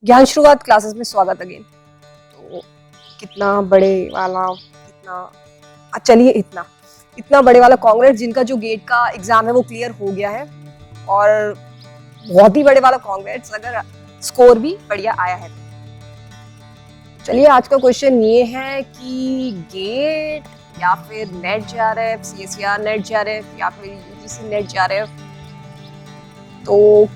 ज्ञान शुरुआत क्लासेस में स्वागत अगेन। तो कितना बड़े वाला चलिए इतना बड़े वाला कांग्रेस जिनका जो गेट का एग्जाम है वो क्लियर हो गया है और बहुत ही बड़े वाला कांग्रेस अगर स्कोर भी बढ़िया आया है। चलिए आज का क्वेश्चन ये है कि गेट या फिर नेट जेआरएफ, सीएसईआर नेट जेआरएफ या फिर यूजीसी नेट जेआरएफ, तो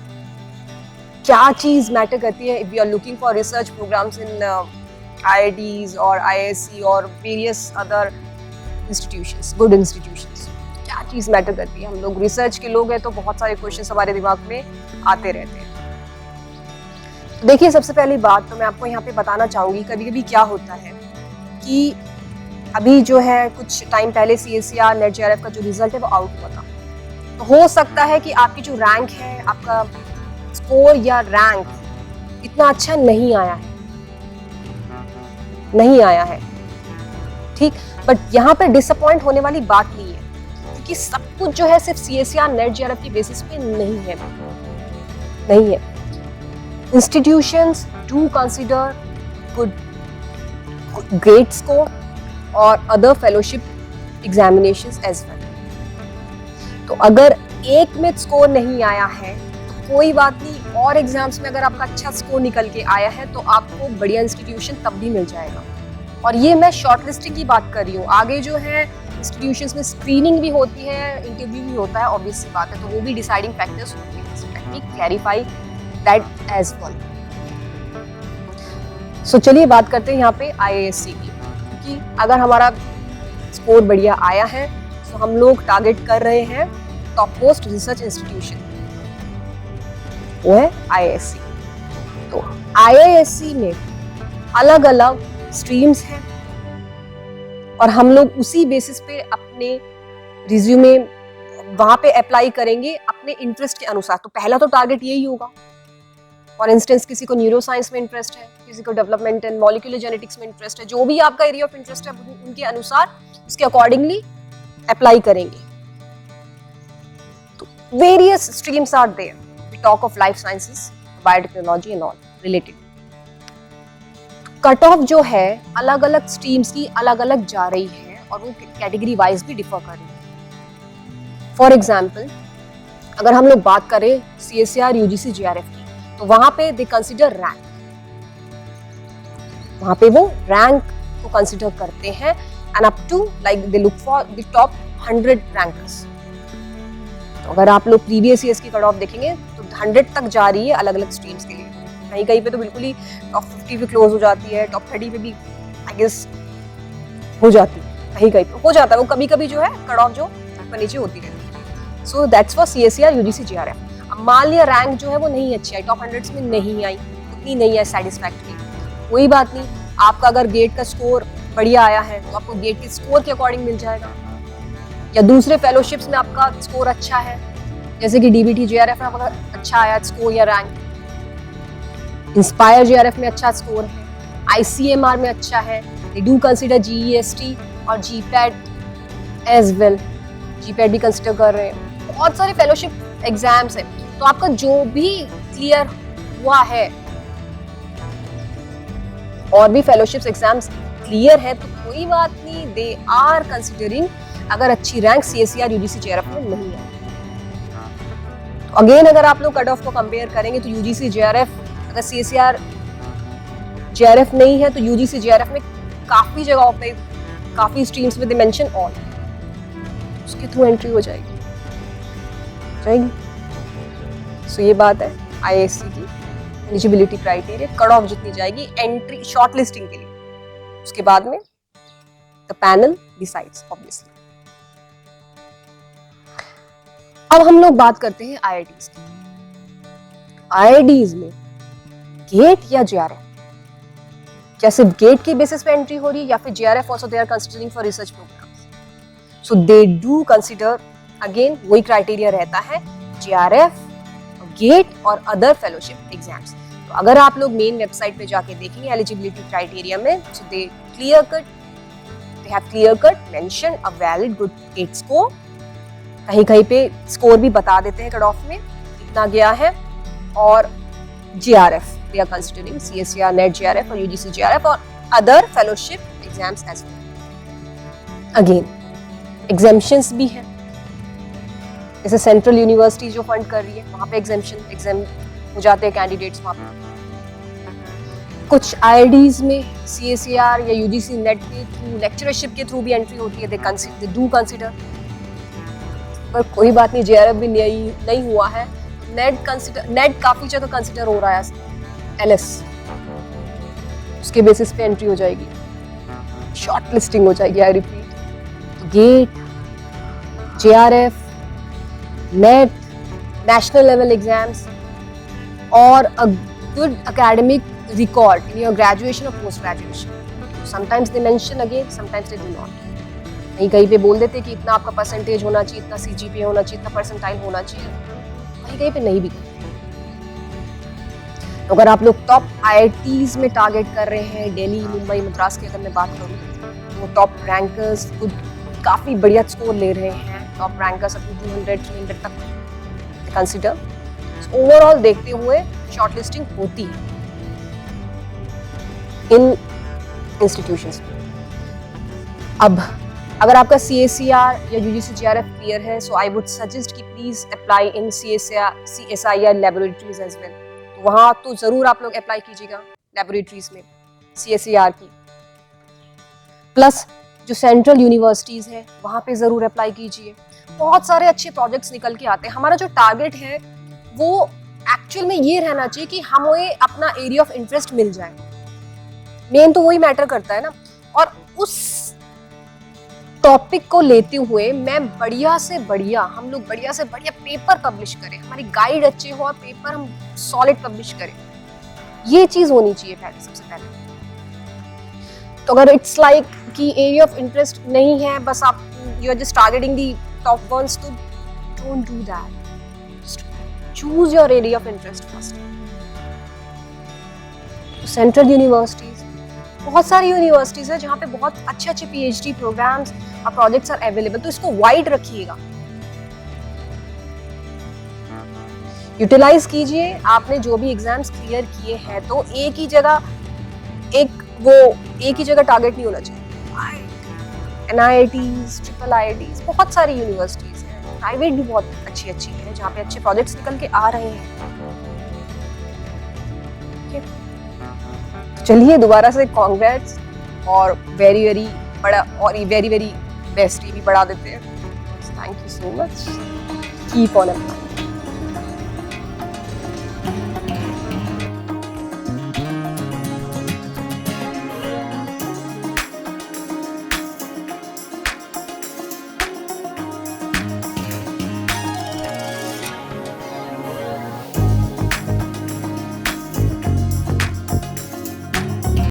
क्या चीज मैटर करती है if you are looking for research programmes in IITs और आईआईएससी और various other institutions, good institutions. क्या चीज मैटर करती है? हम लोग रिसर्च के लोग हैं तो बहुत सारे क्वेश्चंस हमारे दिमाग में आते रहते हैं। तो देखिए, सबसे पहली बात तो मैं आपको यहाँ पे बताना चाहूंगी, कभी कभी क्या होता है कि अभी जो है कुछ टाइम पहले सीएसईआर नेट जेआरएफ का जो रिजल्ट है वो आउट हुआ था। तो हो सकता है कि आपकी जो रैंक है, आपका स्कोर या रैंक इतना अच्छा नहीं आया है, ठीक। बट यहाँ पर डिसअपॉइंट होने वाली बात नहीं है, क्योंकि सब कुछ जो है सिर्फ सीएसईआर नेट जेआरएफ की बेसिस पे नहीं है। Institutions do consider good grade score और other fellowship examinations as well. तो अगर एक में स्कोर नहीं आया है तो कोई बात नहीं, और एग्जाम्स में अगर आपका अच्छा स्कोर निकल के आया है तो आपको बढ़िया इंस्टीट्यूशन तब भी मिल जाएगा। और ये मैं शॉर्टलिस्टिंग की बात कर रही हूँ। आगे जो है इंस्टीट्यूशंस में स्क्रीनिंग भी होती है, इंटरव्यू भी होता है, ऑब्वियस सी बात है, तो वो भी डिसाइडिंग फैक्टर्स होते हैं। So let me clarify that as well. So चलिए बात करते हैं यहाँ पे आईआईएससी की, क्योंकि अगर हमारा स्कोर बढ़िया आया है तो हम लोग टारगेट कर रहे हैं टॉप मोस्ट रिसर्च इंस्टीट्यूशन, वो है आईआईएससी। तो आईआईएससी में अलग अलग स्ट्रीम्स हैं और हम लोग उसी बेसिस पे अपने रिज्यूमे वहां पे अप्लाई करेंगे अपने इंटरेस्ट के अनुसार। तो पहला तो टारगेट यही होगा। फॉर इंस्टेंस किसी को न्यूरो साइंस में इंटरेस्ट है, किसी को डेवलपमेंट एंड मॉलिक्यूलर जेनेटिक्स में इंटरेस्ट है, जो भी आपका एरिया ऑफ इंटरेस्ट है उनके अनुसार उसके अकॉर्डिंगली अप्लाई करेंगे। तो various streams are there, we talk of life sciences, biotechnology and all related. Cut off जो है अलग अलग स्ट्रीम्स की अलग अलग जा रही है और वो कैटेगरी वाइज भी डिफर कर रही है। फॉर एग्जाम्पल अगर हम लोग बात करें सीएसईआर यूजीसी जेआरएफ की, तो वहां पे दे कंसीडर रैंक, वहां पे वो रैंक को कंसीडर करते हैं and up to like they look for the top 100 rankers. तो अगर आप लोग प्रीवियस ईयर्स की कट ऑफ देखेंगे तो 100 तक जा रही है अलग अलग स्ट्रीम्स के लिए। कहीं कहीं पे तो बिल्कुल ही टॉप 50 पे क्लोज हो जाती है, टॉप 30 पे भी आई गेस हो जाती है, कहीं कहीं पे हो जाता है। वो कभी कभी जो है कट ऑफ जो ऊपर नीचे होती रहती है। So that's for CSIR UGC JRF. अब मान लिया रैंक जो है वो नहीं अच्छी आई, टॉप 100 में नहीं आई, उतनी नहीं है सेटिस्फैक्टरी, कोई बात नहीं। आपका अगर गेट का स्कोर बढ़िया आया है तो आपको गेट के स्कोर के अकॉर्डिंग मिल जाएगा, या दूसरे फेलोशिप्स में आपका स्कोर अच्छा है, जैसे कि डीबीटी जेआरएफ में आपका अच्छा आया स्कोर या रैंक, इंस्पायर जेआरएफ में अच्छा स्कोर है, आईसीएमआर में अच्छा है, दे डू कंसीडर जीईएसटी और जीपैट एज वेल, जीपैट भी कंसीडर कर रहे हैं। बहुत सारे फेलोशिप एग्जाम्स हैं। तो आपका जो भी क्लियर हुआ है और भी फेलोशिप्स एग्जाम्स क्लियर है तो कोई बात नहीं, दे आर कंसीडरिंग अगर अच्छी रैंक सीएसईआर यूजीसी जेआरएफ में नहीं है। तो अगेन अगर आप लोग कट ऑफ को कंपेयर करेंगे तो यूजीसी जेआरएफ, अगर सीएसईआर जेआरएफ नहीं है तो यूजीसी जेआरएफ में काफी जगहों पे, काफी स्ट्रीम्स में दे मेंशन ऑल, उसके थ्रू एंट्री हो जाएगी। सो ये बात है आईआईएससी की एलिजिबिलिटी क्राइटेरिया। कट ऑफ जितनी जाएगी एंट्री शॉर्टलिस्टिंग के लिए, उसके बाद में द पैनल डिसाइड्स ऑब्वियसली। अब हम लोग बात करते हैं आईआईटीज की। आईआईटीज में गेट या जेआरएफ, क्या सिर्फ गेट के बेसिस पे एंट्री हो रही है या फिर JRF also they are considering for research programmes? So they do consider, again वही क्राइटेरिया रहता है, जेआरएफ, गेट और अदर फेलोशिप एग्जाम्स। तो अगर आप लोग मेन वेबसाइट पे जाके देखेंगे एलिजिबिलिटी क्राइटेरिया में, so they have clear cut mention a valid good GATE score. कहीं कहीं पे स्कोर भी बता देते हैं कट ऑफ में कितना गया है, और JRF they are considering CSER, NET JRF or UGC JRF or other fellowship exams as well. Again, exemptions भी हैं, जैसे सेंट्रल यूनिवर्सिटी जो फंड कर रही है वहाँ पे एग्जाम हो जाते हैं कैंडिडेट्स वहाँ पे। कुछ IITs में CSER या UGC नेट के थ्रू, लेक्चरशिप के थ्रू भी एंट्री होती है, दे डू कंसिडर। पर कोई बात नहीं, JRF भी नहीं हुआ है, नेट काफी जगह कंसिडर हो रहा है, LS उसके बेसिस पे एंट्री हो जाएगी, शॉर्ट लिस्टिंग हो जाएगी। आई रिपीट, तो GATE, JRF, NET, national level exams और a good academic record in your graduation or post graduation. Sometimes they mention again, sometimes they do not. कहीं पे बोल देते कि इतना आपका परसेंटेज होना चाहिए, इतना CGPA होना चाहिए, इतना परसेंटाइल होना चाहिए, कहीं पे नहीं भी। तो अगर आप लोग टॉप IITs में टारगेट कर रहे हैं, दिल्ली, मुंबई, मद्रास की अगर मैं बात करूँ, तो वो टॉप रैंकर्स खुद काफ़ी बढ़िया स्कोर ले रहे हैं, टॉप रैंकर्स अपनी 200-300 तक कंसिडर। ओवरऑल देखते हुए शॉर्ट लिस्टिंग होती है इन इंस्टीट्यूशंस। अब अगर आपका CSER या UGC JRF क्लियर है, सो आई वुड सजेस्ट कि please apply in CSIR laboratories as well. तो वहाँ तो जरूर आप लोग अप्लाई कीजिएगा लेबोरेटरीज में CSER की, प्लस जो सेंट्रल यूनिवर्सिटीज हैं वहाँ पे जरूर अप्लाई कीजिए। बहुत सारे अच्छे प्रोजेक्ट्स निकल के आते हैं। हमारा जो टारगेट है वो एक्चुअल में ये रहना चाहिए कि हमें अपना एरिया ऑफ इंटरेस्ट मिल जाए, मेन तो वही मैटर करता है ना। और उस टॉपिक को लेते हुए मैं बढ़िया से बढ़िया, हम लोग बढ़िया से बढ़िया पेपर पब्लिश करें, हमारी गाइड अच्छे हो और पेपर हम सॉलिड पब्लिश करें, ये चीज होनी चाहिए पहले, सबसे पहले। तो अगर इट्स लाइक कि एरिया ऑफ इंटरेस्ट नहीं है, बस आप you are just targeting the top ones, तो don't do that, choose your area of interest first. Central universities, बहुत सारी यूनिवर्सिटीज है जहाँ पे बहुत अच्छे PhD प्रोग्राम्स और प्रोजेक्ट्स आर अवेलेबल, तो इसको वाइड रखिएगा, यूटिलाइज कीजिए। आपने जो भी एग्जाम्स क्लियर किए हैं तो एक ही जगह टारगेट नहीं होना चाहिए। NIITs, IIITs, बहुत सारी यूनिवर्सिटीज हैं, प्राइवेट भी बहुत अच्छी है जहाँ पे अच्छे प्रोजेक्ट्स निकल के आ रहे हैं। चलिए दोबारा से कांग्रेट्स और वेरी बड़ा और वेरी बेस्ट, ये भी बढ़ा देते हैं। Thank you so much, keep on applying.